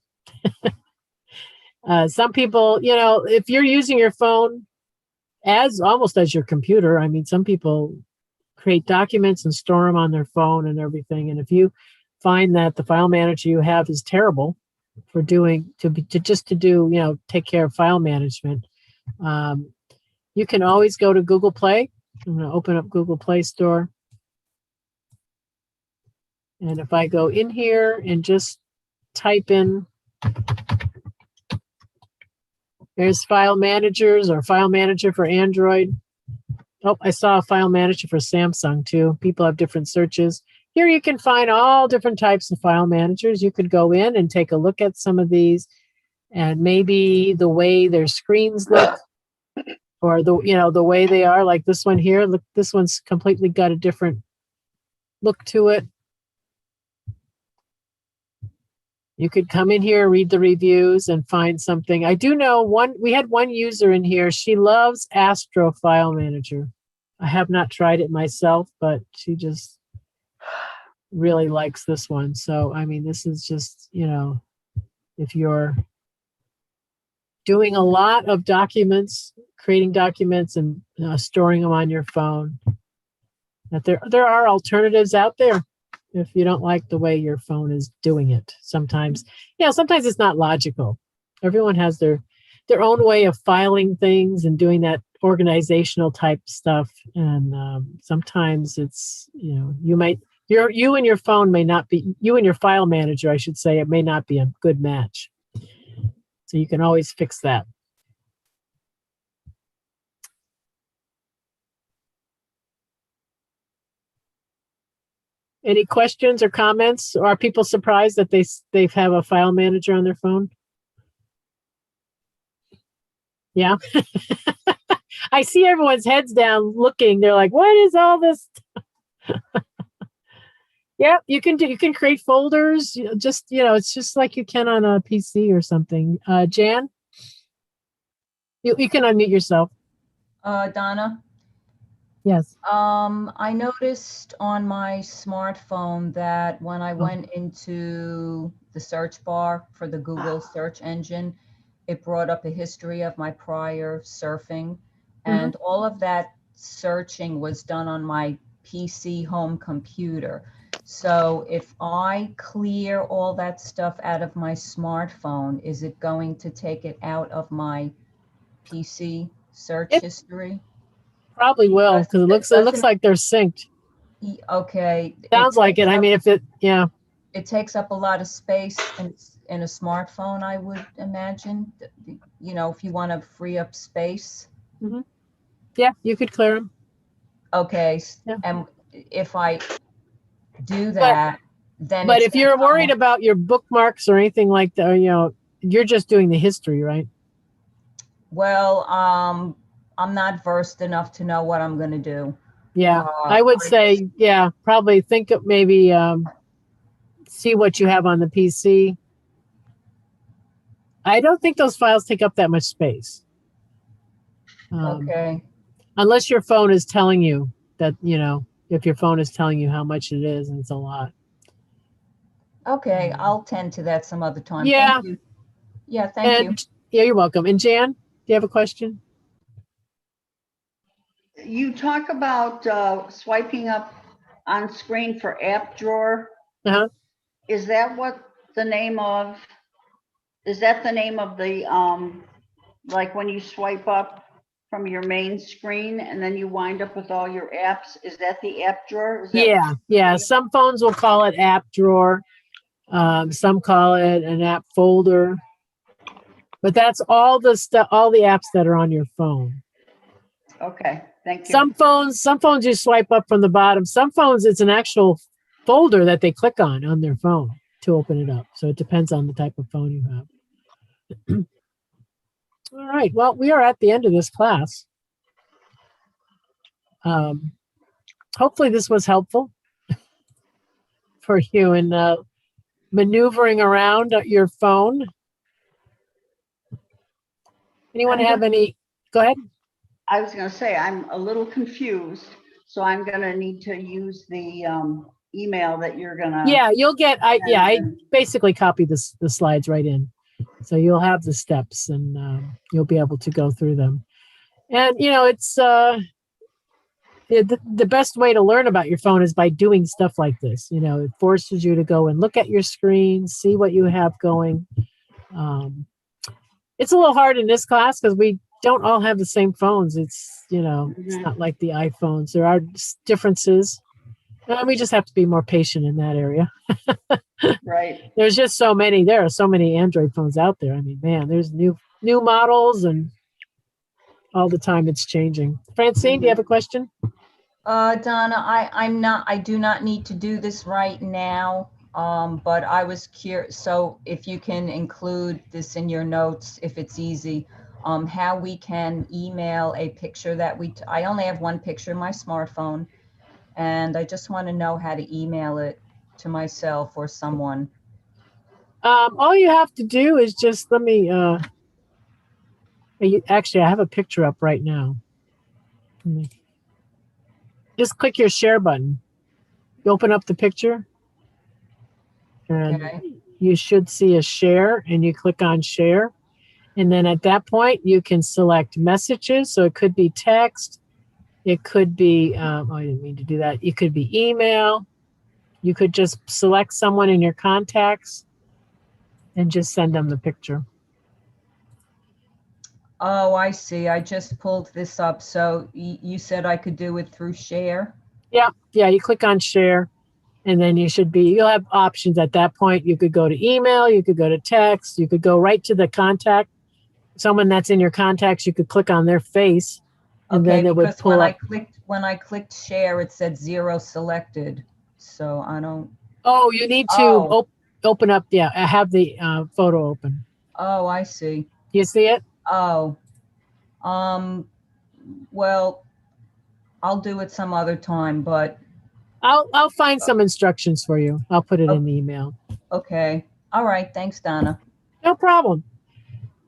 Some people, if you're using your phone almost as your computer, I mean, some people create documents and store them on their phone and everything. And if you find that the file manager you have is terrible for take care of file management, you can always go to Google Play. I'm going to open up Google Play Store. And if I go in here and just type in, there's file managers or file manager for Android. Oh, I saw a file manager for Samsung too. People have different searches. Here you can find all different types of file managers. You could go in and take a look at some of these, and maybe the way their screens look, or the way they are, like this one here. Look, this one's completely got a different look to it. You could come in here, read the reviews, and find something. I do know we had one user in here. She loves Astro File Manager. I have not tried it myself, but she just really likes this one. So, I mean, this is just, if you're doing a lot of documents, creating documents and storing them on your phone, that there are alternatives out there. if you don't like the way your phone is doing it. Sometimes, sometimes it's not logical. Everyone has their own way of filing things and doing that organizational type stuff. And sometimes it's, you and your phone may not be, you and your file manager, I should say, it may not be a good match. So you can always fix that. Any questions or comments? Or are people surprised that they have a file manager on their phone? Yeah. I see everyone's heads down looking. They're like, what is all this? Yeah, you can create folders, it's just like you can on a PC or something. Jan, you can unmute yourself. Donna? Yes. I noticed on my smartphone that when I went into the search bar for the Google search engine, it brought up a history of my prior surfing, and all of that searching was done on my PC home computer. So if I clear all that stuff out of my smartphone, is it going to take it out of my PC search history? Probably will, because it looks like they're synced. Okay. Sounds like it. I mean, it takes up a lot of space in a smartphone, I would imagine. If you want to free up space. Yeah, you could clear them. Okay. Yeah. And if I do that, then. But if you're worried about your bookmarks or anything like that, you're just doing the history, right? Well, I'm not versed enough to know what I'm going to do. Yeah, I would say, probably think of maybe see what you have on the PC. I don't think those files take up that much space. Okay. Unless your phone is telling you that, if your phone is telling you how much it is and it's a lot. Okay, I'll tend to that some other time. Yeah. Thank you. Yeah, thank you. Yeah, you're welcome. And Jan, do you have a question? You talk about swiping up on screen for app drawer. Uh-huh. Is that what the name of, is that the name of the, like when you swipe up from your main screen and then you wind up with all your apps? Is that the app drawer? Is that Yeah. Some phones will call it app drawer. Some call it an app folder. But that's all the stuff, all the apps that are on your phone. Okay, thank you. Some phones you swipe up from the bottom. Some phones, it's an actual folder that they click on their phone to open it up. So it depends on the type of phone you have. All right. Well, we are at the end of this class. Hopefully this was helpful for you in maneuvering around your phone. Anyone have any? Go ahead. I was going to say, I'm a little confused, so I'm going to need to use the email that you're going to. Yeah, you'll get, I basically copied the slides right in. So you'll have the steps and you'll be able to go through them. And, it's the best way to learn about your phone is by doing stuff like this. It forces you to go and look at your screen, see what you have going. It's a little hard in this class because we don't all have the same phones. It's, it's not like the iPhones. There are differences. And we just have to be more patient in that area. Right. There's just so many. There are so many Android phones out there. I mean, man, there's new models and all the time it's changing. Francine, do you have a question? Donna, I do not need to do this right now. But I was curious, so if you can include this in your notes, if it's easy, how we can email a picture that I only have one picture in my smartphone, and I just want to know how to email it to myself or someone. All you have to do is just, let me, actually, I have a picture up right now. Just click your share button. You open up the picture. And you should see a share, and you click on share. And then at that point, you can select messages. So it could be text. It could be, I didn't mean to do that. It could be email. You could just select someone in your contacts and just send them the picture. Oh, I see. I just pulled this up. So you said I could do it through share? Yeah, you click on share and then you'll have options at that point. You could go to email, you could go to text, you could go right to the contact. Someone that's in your contacts, you could click on their face and Okay, then it would because pull up. when I clicked share, it said 0 selected. So I don't, Oh, you need to Oh. open up. Yeah, I have the photo open. oh, I see. You see it? Oh, well, I'll do it some other time, but I'll find some instructions for you. I'll put it in the email. okay. All right. Thanks, Donna. No problem.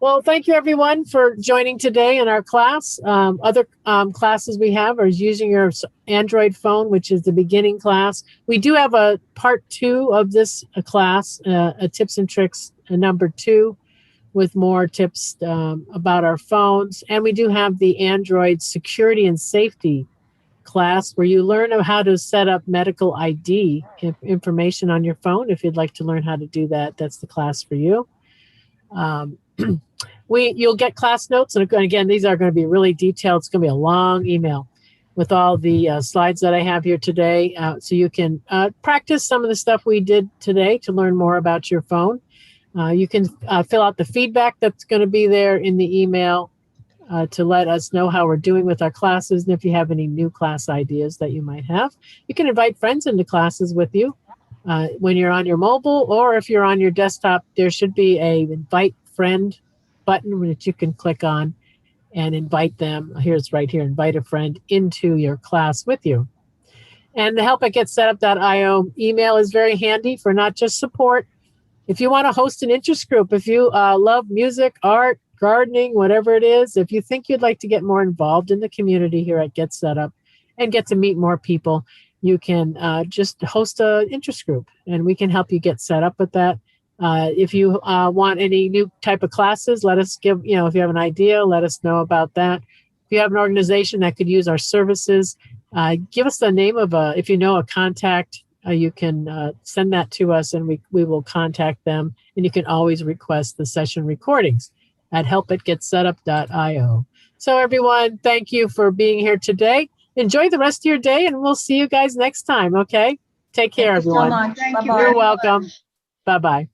Well, thank you everyone for joining today in our class. Other classes we have are using your Android phone, which is the beginning class. We do have a part 2 of this class, a tips and tricks number 2 with more tips about our phones. And we do have the Android security and safety class where you learn how to set up medical ID information on your phone. If you'd like to learn how to do that, that's the class for you. You'll get class notes, and again, these are going to be really detailed. It's going to be a long email with all the slides that I have here today, so you can practice some of the stuff we did today to learn more about your phone. You can fill out the feedback that's going to be there in the email to let us know how we're doing with our classes, and if you have any new class ideas that you might have. You can invite friends into classes with you when you're on your mobile, or if you're on your desktop, there should be a invite friend button that you can click on and invite them. Here's right here, invite a friend into your class with you. And the help@getsetup.io email is very handy for not just support. If you want to host an interest group, if you love music, art, gardening, whatever it is, if you think you'd like to get more involved in the community here at Get Set Up and get to meet more people, you can just host an interest group and we can help you get set up with that. If you want any new type of classes, let us if you have an idea, let us know about that. If you have an organization that could use our services, give us the name of if you know a contact, you can send that to us and we will contact them. And you can always request the session recordings at help@getsetup.io. So everyone, thank you for being here today. Enjoy the rest of your day and we'll see you guys next time. Okay. Take care, Thank you so everyone. much. Thank you Bye-bye. very You're welcome. much. Bye-bye.